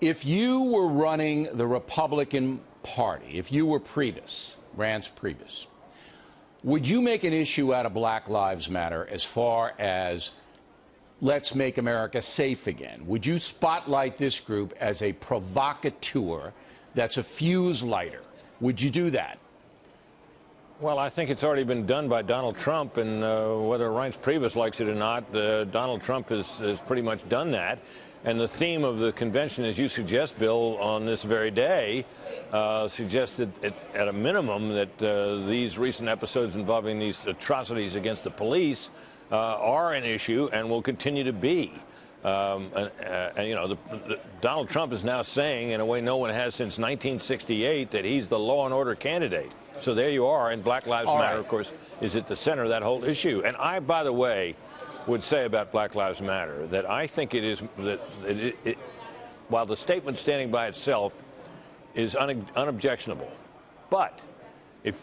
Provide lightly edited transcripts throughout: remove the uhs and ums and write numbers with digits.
If you were running the Republican Party, if you were Reince Priebus, would you make an issue out of Black Lives Matter as far as let's make America safe again? Would you spotlight this group as a provocateur that's a fuse lighter? Would you do that? Well, I think it's already been done by Donald Trump, and whether Reince Priebus likes it or not, Donald Trump has pretty much done that. And the theme of the convention, as you suggest, Bill, on this very day, suggests that at a minimum that these recent episodes involving these atrocities against the police are an issue and will continue to be. You know, Donald Trump is now saying, in a way no one has since 1968, that he's the law and order candidate. So there you are, and Black Lives Matter, of course, is at the center of that whole issue. And I, by the way, would say about Black Lives Matter that I think it is that while the statement standing by itself is unobjectionable, but if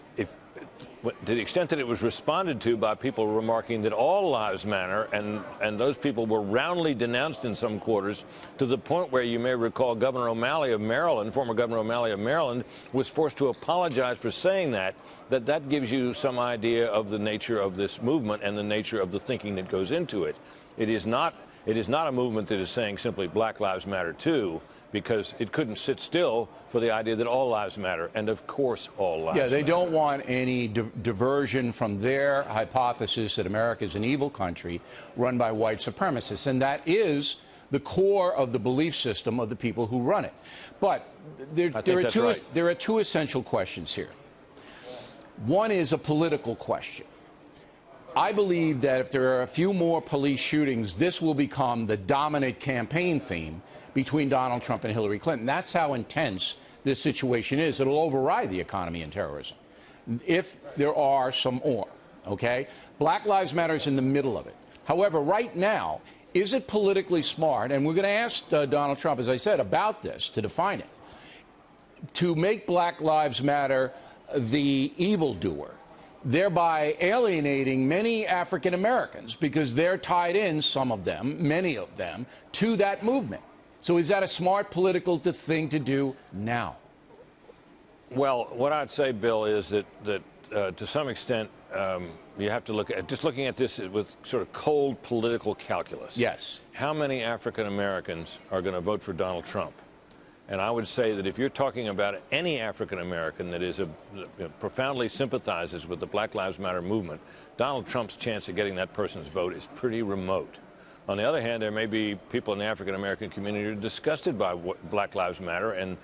to the extent that it was responded to by people remarking that all lives matter, and those people were roundly denounced in some quarters, to the point where you may recall Governor O'Malley of Maryland, former Governor O'Malley of Maryland, was forced to apologize for saying that gives you some idea of the nature of this movement and the nature of the thinking that goes into it. It is not a movement that is saying simply Black Lives Matter too, because it couldn't sit still for the idea that all lives matter, and of course all lives matter. Yeah, they don't want any diversion from their hypothesis that America is an evil country run by white supremacists, and that is the core of the belief system of the people who run it. But there are two essential questions here. One is a political question. I believe that if there are a few more police shootings, this will become the dominant campaign theme between Donald Trump and Hillary Clinton. That's how intense this situation is. It'll override the economy and terrorism if there are some more, okay? Black Lives Matter is in the middle of it. However, right now, is it politically smart, and we're going to ask Donald Trump, as I said, about this, to define it, to make Black Lives Matter the evildoer, thereby alienating many African Americans because they're tied in, some of them, many of them, to that movement. So is that a smart political thing to do now? Well, what I'd say, Bill, is that to some extent you have to look at, just looking at this with sort of cold political calculus. Yes. How many African Americans are going to vote for Donald Trump? And I would say that if you're talking about any African American that is profoundly sympathizes with the Black Lives Matter movement, Donald Trump's chance of getting that person's vote is pretty remote. On the other hand, there may be people in the African American community who are disgusted by what Black Lives Matter and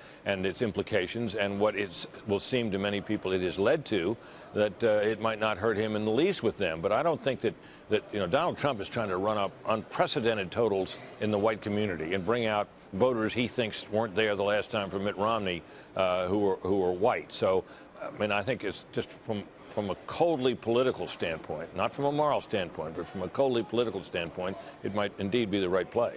its implications and what it will seem to many people it has led to, that it might not hurt him in the least with them. But I don't think that Donald Trump is trying to run up unprecedented totals in the white community and bring out voters he thinks weren't there the last time for Mitt Romney who are white. So, I mean, I think it's just from a coldly political standpoint, not from a moral standpoint, but from a coldly political standpoint, it might indeed be the right play.